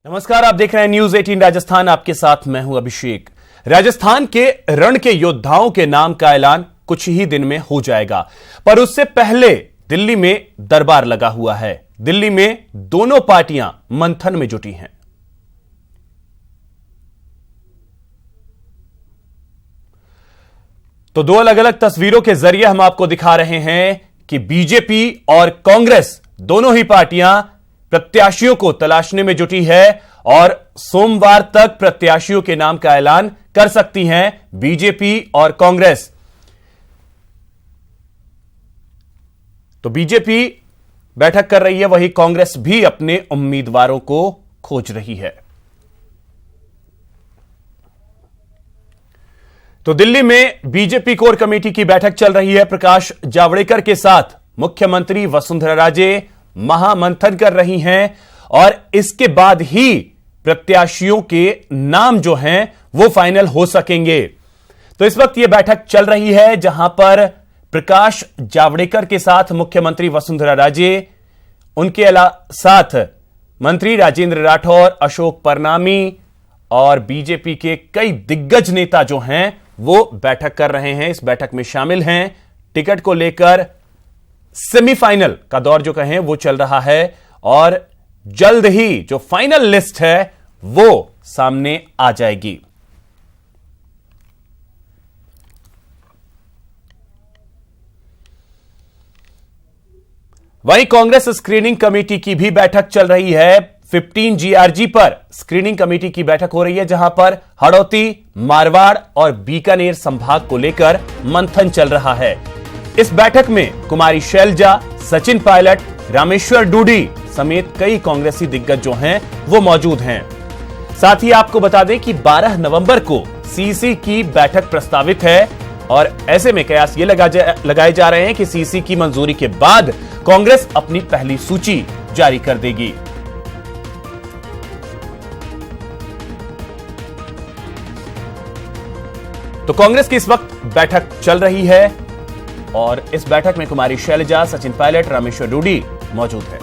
नमस्कार, आप देख रहे हैं न्यूज 18 राजस्थान। आपके साथ मैं हूं अभिषेक। राजस्थान के रण के योद्धाओं के नाम का ऐलान कुछ ही दिन में हो जाएगा, पर उससे पहले दिल्ली में दरबार लगा हुआ है। दिल्ली में दोनों पार्टियां मंथन में जुटी हैं। तो दो अलग अलग तस्वीरों के जरिए हम आपको दिखा रहे हैं कि बीजेपी और कांग्रेस दोनों ही पार्टियां प्रत्याशियों को तलाशने में जुटी है और सोमवार तक प्रत्याशियों के नाम का ऐलान कर सकती हैं बीजेपी और कांग्रेस। तो बीजेपी बैठक कर रही है, वहीं कांग्रेस भी अपने उम्मीदवारों को खोज रही है। तो दिल्ली में बीजेपी कोर कमेटी की बैठक चल रही है। प्रकाश जावड़ेकर के साथ मुख्यमंत्री वसुंधरा राजे महामंथन कर रही हैं और इसके बाद ही प्रत्याशियों के नाम जो हैं वो फाइनल हो सकेंगे। तो इस वक्त यह बैठक चल रही है जहां पर प्रकाश जावड़ेकर के साथ मुख्यमंत्री वसुंधरा राजे, उनके साथ मंत्री राजेंद्र राठौर, अशोक परनामी और बीजेपी के कई दिग्गज नेता जो हैं वो बैठक कर रहे हैं। इस बैठक में शामिल हैं। टिकट को लेकर सेमीफाइनल का दौर जो कहें वो चल रहा है और जल्द ही जो फाइनल लिस्ट है वो सामने आ जाएगी। वहीं कांग्रेस स्क्रीनिंग कमेटी की भी बैठक चल रही है। 15 GRG पर स्क्रीनिंग कमेटी की बैठक हो रही है जहां पर हड़ौती, मारवाड़ और बीकानेर संभाग को लेकर मंथन चल रहा है। इस बैठक में कुमारी शैलजा, सचिन पायलट, रामेश्वर डूडी समेत कई कांग्रेसी दिग्गज जो हैं वो मौजूद हैं। साथ ही आपको बता दें कि 12 नवंबर को सीसी की बैठक प्रस्तावित है और ऐसे में कयास ये लगाए जा रहे हैं कि सीसी की मंजूरी के बाद कांग्रेस अपनी पहली सूची जारी कर देगी। तो कांग्रेस की इस वक्त बैठक चल रही है और इस बैठक में कुमारी शैलजा, सचिन पायलट, रामेश्वर डूडी मौजूद है।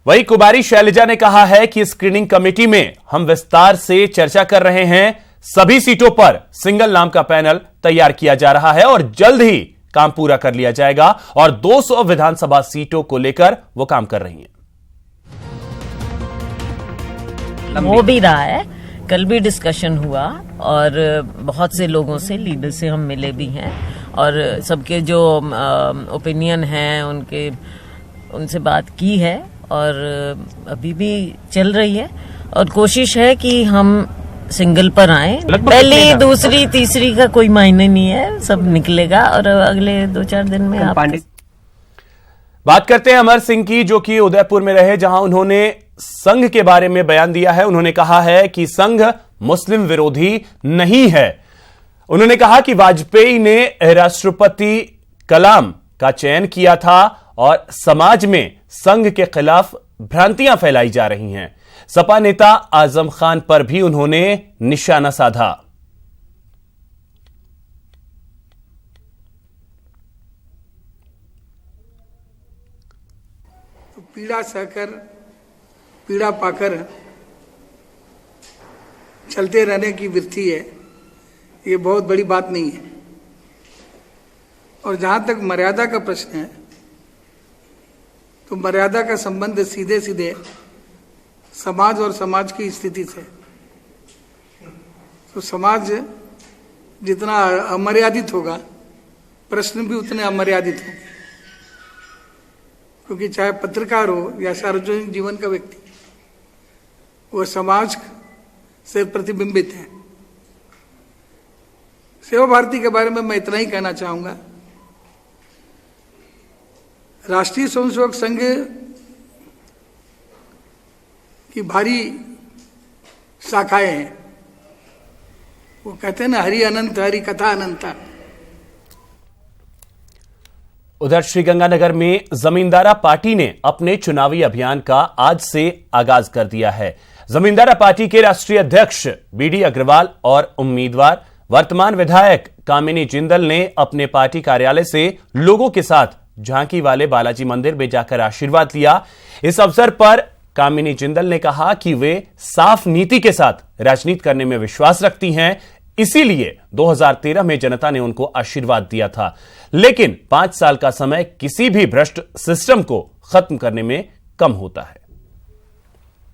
वहीं कुमारी शैलजा ने कहा है कि स्क्रीनिंग कमेटी में हम विस्तार से चर्चा कर रहे हैं। सभी सीटों पर सिंगल नाम का पैनल तैयार किया जा रहा है और जल्द ही काम पूरा कर लिया जाएगा और 200 विधानसभा सीटों को लेकर वो काम कर रही हैं। हो भी रहा है, कल भी डिस्कशन हुआ और बहुत से लोगों से, लीडर से हम मिले भी हैं और सबके जो ओपिनियन हैं उनसे बात की है और अभी भी चल रही है और कोशिश है कि हम सिंगल पर आए। पहली, दूसरी, तीसरी का कोई मायने नहीं है, सब निकलेगा और अगले 2-4 दिन में आप। बात करते हैं अमर सिंह की, जो कि उदयपुर में रहे, जहां उन्होंने संघ के बारे में बयान दिया है। उन्होंने कहा है कि संघ मुस्लिम विरोधी नहीं है। उन्होंने कहा कि वाजपेयी ने राष्ट्रपति कलाम का चयन किया था और समाज में संघ के खिलाफ भ्रांतियां फैलाई जा रही हैं। सपा नेता आजम खान पर भी उन्होंने निशाना साधा। तो पीड़ा सहकर, पीड़ा पाकर चलते रहने की वृत्ति है, ये बहुत बड़ी बात नहीं है। और जहां तक मर्यादा का प्रश्न है, तो मर्यादा का संबंध सीधे सीधे समाज और समाज की स्थिति से। तो समाज जितना अमर्यादित होगा, प्रश्न भी उतने अमर्यादित होंगे, क्योंकि चाहे पत्रकार हो या सार्वजनिक जीवन का व्यक्ति, वो समाज से प्रतिबिंबित है। सेवा भारती के बारे में मैं इतना ही कहना चाहूंगा। राष्ट्रीय स्वयंसेवक संघ की भारी शाखाएं हैं। वो कहते हैं ना, हरि अनंत, हरि कथा अनंता। उधर श्रीगंगानगर में जमींदारा पार्टी ने अपने चुनावी अभियान का आज से आगाज कर दिया है। जमींदारा पार्टी के राष्ट्रीय अध्यक्ष बीडी अग्रवाल और उम्मीदवार वर्तमान विधायक कामिनी जिंदल ने अपने पार्टी कार्यालय से लोगों के साथ झांकी वाले बालाजी मंदिर में जाकर आशीर्वाद लिया। इस अवसर पर कामिनी जिंदल ने कहा कि वे साफ नीति के साथ राजनीति करने में विश्वास रखती हैं, इसीलिए 2013 में जनता ने उनको आशीर्वाद दिया था। लेकिन 5 साल का समय किसी भी भ्रष्ट सिस्टम को खत्म करने में कम होता है।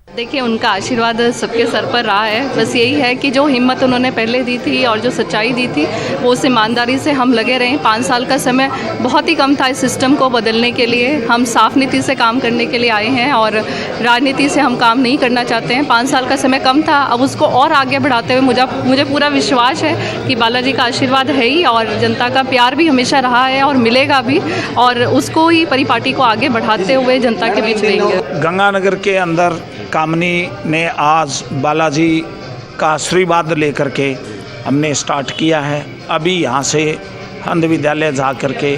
देखिए, उनका आशीर्वाद सबके सर पर रहा है। बस यही है कि जो हिम्मत उन्होंने पहले दी थी और जो सच्चाई दी थी वो उस ईमानदारी से हम लगे रहे। 5 साल का समय बहुत ही कम था इस सिस्टम को बदलने के लिए। हम साफ नीति से काम करने के लिए आए हैं और राजनीति से हम काम नहीं करना चाहते हैं। 5 साल का समय कम था, अब उसको और आगे बढ़ाते हुए मुझे पूरा विश्वास है कि बालाजी का आशीर्वाद है ही और जनता का प्यार भी हमेशा रहा है और मिलेगा भी, और उसको ही परिपाटी को आगे बढ़ाते हुए जनता के बीच लेंगे। गंगानगर के अंदर कामनी ने आज बालाजी का आशीर्वाद लेकर के हमने स्टार्ट किया है। अभी यहाँ से अंध विद्यालय जा कर के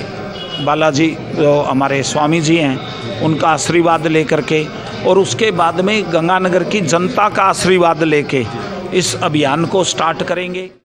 बालाजी जो हमारे स्वामी जी हैं उनका आशीर्वाद लेकर के, और उसके बाद में गंगानगर की जनता का आशीर्वाद लेके इस अभियान को स्टार्ट करेंगे।